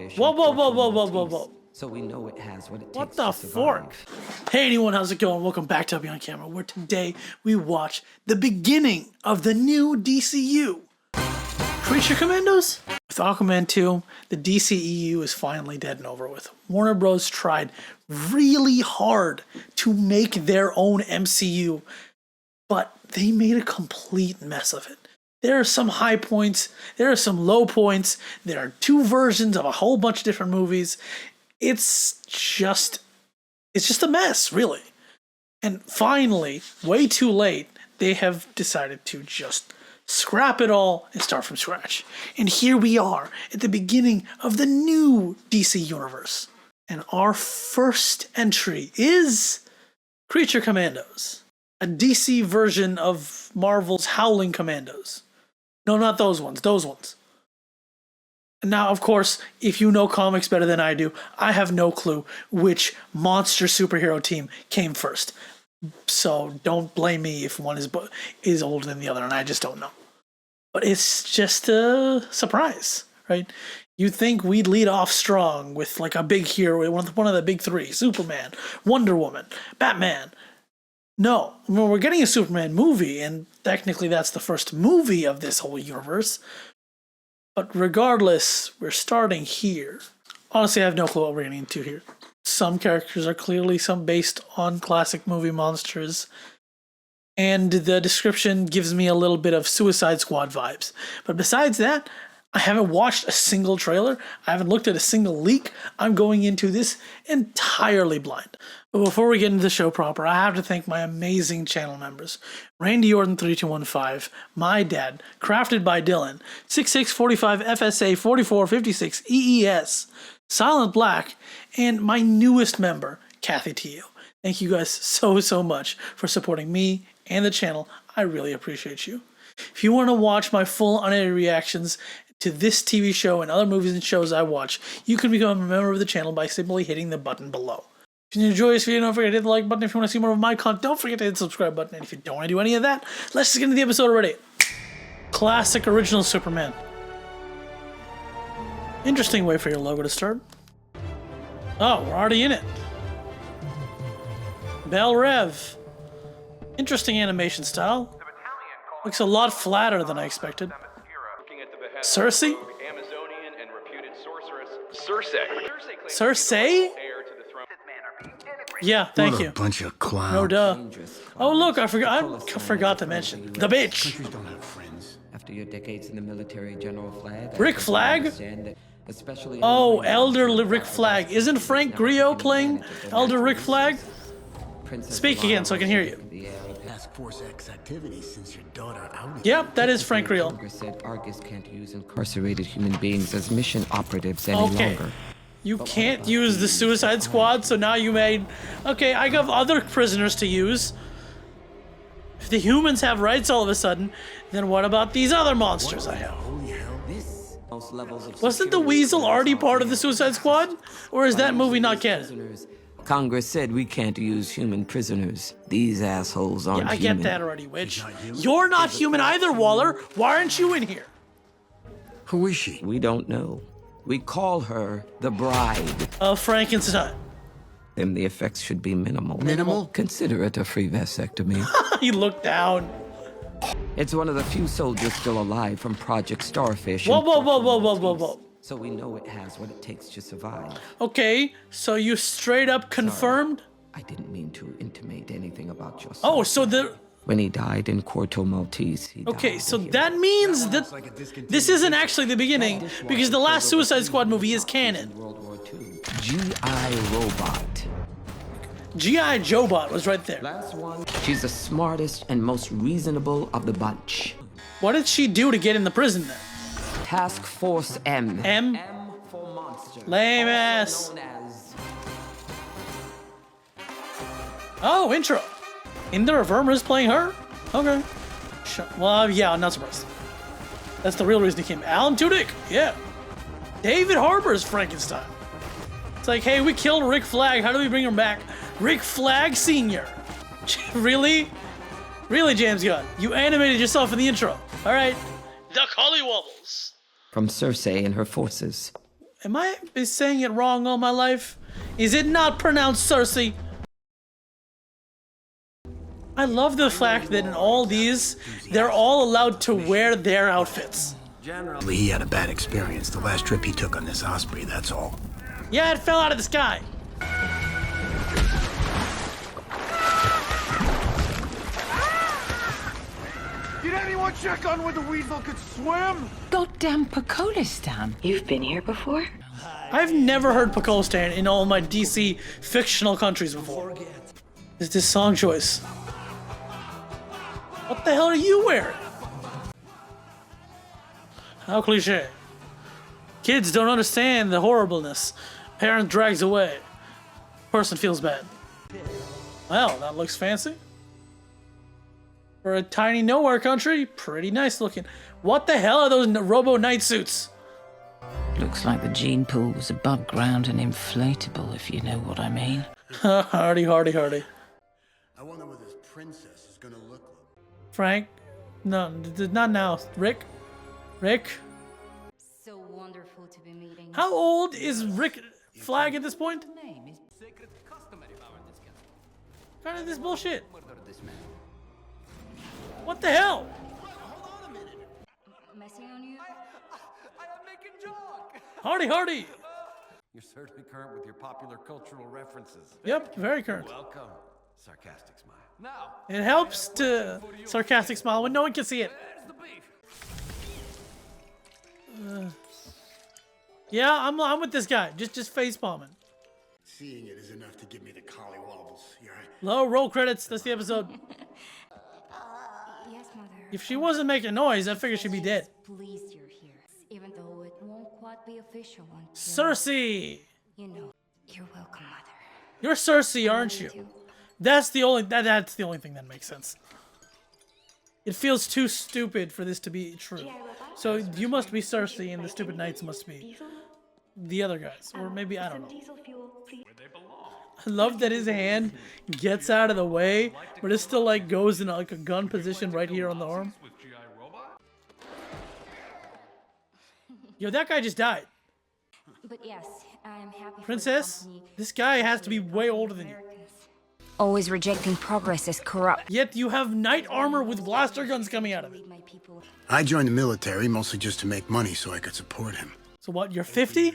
starfish. Whoa, and whoa, whoa, Creature whoa, whoa, whoa, Commandos, whoa. So we know it has what it takes What the to survive. fork? Hey anyone, how's it going? Welcome back to Abhi on Camera, where today we watch the beginning of the new DCU. Creature Commandos? With Aquaman 2, the DCEU is finally dead and over with. Warner Bros. Tried really hard to make their own MCU, but they made a complete mess of it. There are some high points, there are some low points, there are two versions of a whole bunch of different movies. It's just a mess, really. And finally, way too late, they have decided to just scrap it all and start from scratch. And here we are at the beginning of the new DC universe. And our first entry is Creature Commandos, a DC version of Marvel's Howling Commandos. No, not those ones, those ones. Now, of course, if you know comics better than I do, I have no clue which monster superhero team came first. So don't blame me if one is older than the other, and I just don't know. But it's just a surprise, right? You'd think we'd lead off strong with like a big hero, one of the big three: Superman, Wonder Woman, Batman. No, well, we're getting a Superman movie, and technically that's the first movie of this whole universe. But regardless, we're starting here. Honestly, I have no clue what we're getting into here. Some characters are clearly based on classic movie monsters, and the description gives me a little bit of Suicide Squad vibes. But besides that, I haven't watched a single trailer. I haven't looked at a single leak. I'm going into this entirely blind. But before we get into the show proper, I have to thank my amazing channel members. Randy Orton 3215, my dad, Crafted by Dylan, 6645 FSA 4456 EES, Silent Black, and my newest member, Kathy Teo. Thank you guys so much for supporting me and the channel. I really appreciate you. If you want to watch my full unedited reactions to this TV show and other movies and shows I watch, you can become a member of the channel by simply hitting the button below. If you enjoy this video, don't forget to hit the like button. If you want to see more of my content, don't forget to hit the subscribe button. And if you don't want to do any of that, let's just get into the episode already. Classic original Superman. Interesting way for your logo to start. Oh, we're already in it. Bell Rev. Interesting animation style. Looks a lot flatter than I expected. Cersei? Amazonian and reputed sorceress Cersei. Cersei? Yeah, thank you. Bunch of clowns. No duh. Oh look, I forgot to mention the bitch. Countries don't have friends. After your decades in the military, General Flag. Rick Flag? Especially Oh, Elder Rick Flag. Isn't Frank Grillo playing Elder Rick Flag? Speak again so I can hear you. Task Force X activity since your daughter outed. Yep, that is Frank Grillo. Congress said Argus can't use incarcerated human beings as mission operatives any Okay. longer. You can't use the Suicide Squad, so now you made... Okay, I have other prisoners to use. If the humans have rights all of a sudden, then what about these other monsters I have? Holy hell. This most levels of Wasn't the security Weasel already part of the Suicide Squad? Or is that movie not canon? prisoners. Congress said we can't use human prisoners. These assholes aren't I human. get that already, Witch. You're not human either, Waller. Why aren't you in here? Who is she? We don't know. We call her the Bride. Frankenstein. Then the effects should be minimal. Minimal? Consider it a free vasectomy. He looked down. It's one of the few soldiers still alive from Project Starfish. Whoa, and whoa, whoa, whoa, whoa, whoa, whoa. So we know it has what it takes to survive. Okay, so you straight up confirmed? I didn't mean to intimate anything about your son. Oh, so the... When he died in Corto Maltese, he Okay, died so a hero. that means that this isn't actually the beginning, because the last Suicide Squad movie is canon. World War II. G.I. Robot. G.I. Joe-Bot was right there. Last one. She's the smartest and most reasonable of the bunch. What did she do to get in the prison then? Task Force M. M? M for monster. Lame ass. Known as Oh, intro. Indra Verma is playing her? Okay. Well, yeah, I'm not surprised. That's the real reason he came. Alan Tudyk, yeah. David Harbour's Frankenstein. It's like, hey, we killed Rick Flag. How do we bring him back? Rick Flag Sr. Really? Really, James Gunn? You animated yourself in the intro. All right. The Collywobbles. from Cersei and her forces. Am I been saying it wrong all my life? Is it not pronounced Cersei? I love the fact that in all these, they're all allowed to wear their outfits. Generally, he had a bad experience the last trip he took on this Osprey, that's all. Yeah, it fell out of the sky. Did anyone check on where the weasel could swim? Goddamn Pakistan. You've been here before? I've never heard Pakistan in all my DC fictional countries before. Is this song choice? What the hell are you wearing? How cliche. Kids don't understand the horribleness. Parent drags away. Person feels bad. Well, that looks fancy. For a tiny nowhere country, pretty nice looking. What the hell are those robo night suits? Looks like the gene pool was above ground and inflatable, if you know what I mean. Hardy, hardy, hardy. I wonder what this princess is gonna look like. Frank? No, not now. Rick? Rick? So wonderful to be meeting. How old is Rick Flag at this point? Kind of this bullshit. What the hell? Messing on you? I'm making joke. Hardy, hardy. You're certainly current with your popular cultural references. Yep, very current. Welcome. Sarcastic smile. Now, It helps to sarcastic smile when no one can see it. there's the beef. Yeah, I'm with this guy. Just face palming. Seeing it is enough to give me the collie wobbles. You're right. Low roll credits. That's the episode. Yes, Mother. If she wasn't making noise, I figured she'd be dead. Pleased you're here, even though it won't quite be official until... Cersei, You know, you're welcome, Mother. you're Cersei, aren't you? That's the only thing that makes sense. It feels too stupid for this to be true. So you must be Cersei, and the stupid knights must be the other guys, or maybe I don't know. I love that his hand gets out of the way, but it still like goes in like a gun position right here on the arm. Yo, that guy just died. But yes, I'm happy Princess, for the company. this guy has to be way older than you. Always rejecting progress as corrupt. Yet you have knight armor with blaster guns coming out of it. My people. I joined the military mostly just to make money so I could support him. So what, you're 50?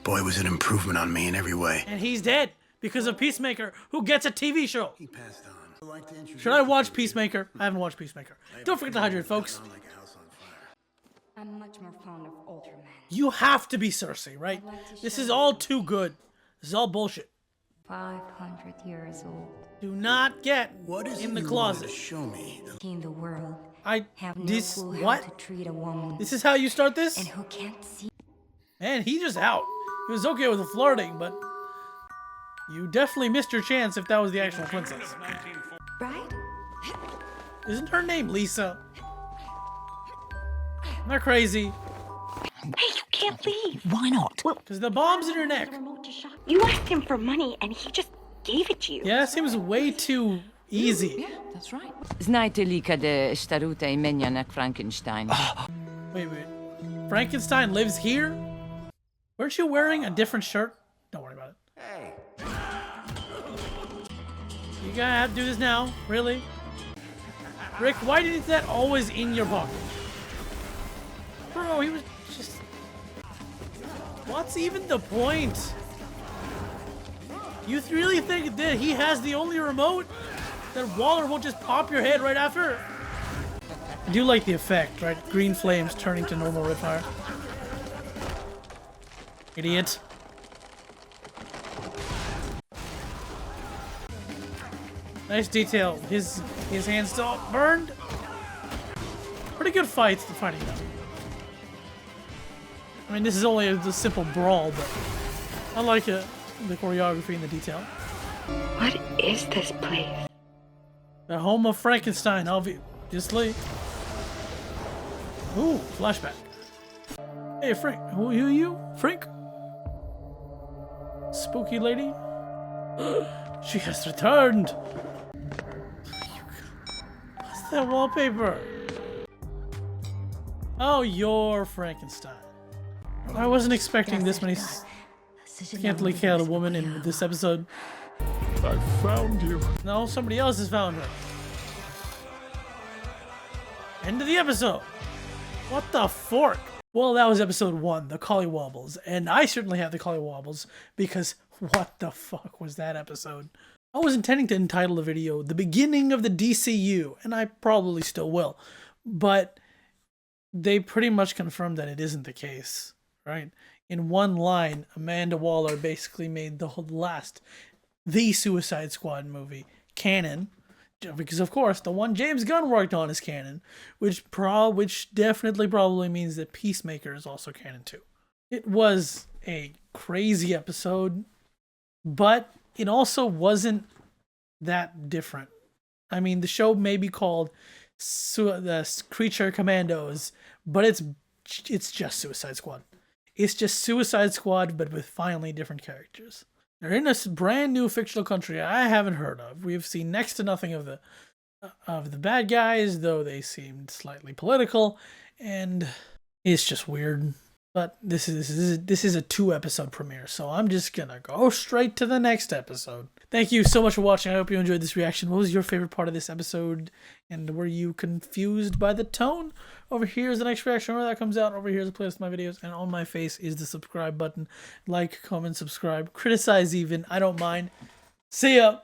Boy, was an improvement on me in every way. And he's dead because of Peacemaker, who gets a TV show. He passed on. I'd like to introduce Should I watch Peacemaker? I haven't watched Peacemaker. Don't forget to hydrate, folks. like a house on fire. I'm much more fond of older men. You have to be Cersei, right? This is all too good. This is all bullshit. 500 years old. Do not get What is in it the you closet. wanted to show me? In the world, I have no this clue how what? to treat a woman. This is how you start And this? who can't see. Man, he just out. He was okay with the flirting, but you definitely missed your chance if that was the actual princess. Right? Isn't her name Lisa? Am I crazy? Hey, you can't leave. Why not? Because the bomb's in her neck. You asked him for money and he just gave it to you. Yeah, it seems way too easy. Yeah, that's right. Znajte lika de staruta imenia na Frankenstein. Wait. Frankenstein lives here? Weren't you wearing a different shirt? Don't worry about it. Hey, You gotta have to do this now. Really? Rick, why is that always in your pocket? Bro, he was just... What's even the point? You really think that he has the only remote? That Waller won't just pop your head right after? I do like the effect, right? Green flames turning to normal red fire. Idiot. Nice detail. His hand's still burned. Pretty good fights to fighting them. I mean, this is only a simple brawl, but I like it. The choreography and the detail. What is this place? The home of Frankenstein, obviously. Ooh, flashback. Hey, Frank. Who are you? Frank? Spooky lady? She has returned. What's that wallpaper? Oh, you're Frankenstein. I wasn't expecting this many scantily clad women in this episode. I found you. No, somebody else has found her. End of the episode. What the fork? Well, that was episode 1, the Collywobbles. And I certainly have the Collywobbles because what the fuck was that episode? I was intending to entitle the video The Beginning of the DCU, and I probably still will. But they pretty much confirmed that it isn't the case, right? In one line, Amanda Waller basically made the Suicide Squad movie canon, because of course the one James Gunn worked on is canon, which definitely probably means that Peacemaker is also canon too. It was a crazy episode, but it also wasn't that different. I mean, the show may be called the Creature Commandos, but it's just Suicide Squad. It's just Suicide Squad, but with finally different characters. They're in a brand new fictional country I haven't heard of. We've seen next to nothing of the bad guys, though they seemed slightly political, and it's just weird. But this is a 2-episode premiere, so I'm just gonna go straight to the next episode. Thank you so much for watching. I hope you enjoyed this reaction. What was your favorite part of this episode? And were you confused by the tone? Over here is the next reaction where that comes out. Over here is a playlist of my videos, and on my face is the subscribe button. Like, comment, subscribe, criticize even. I don't mind. See ya!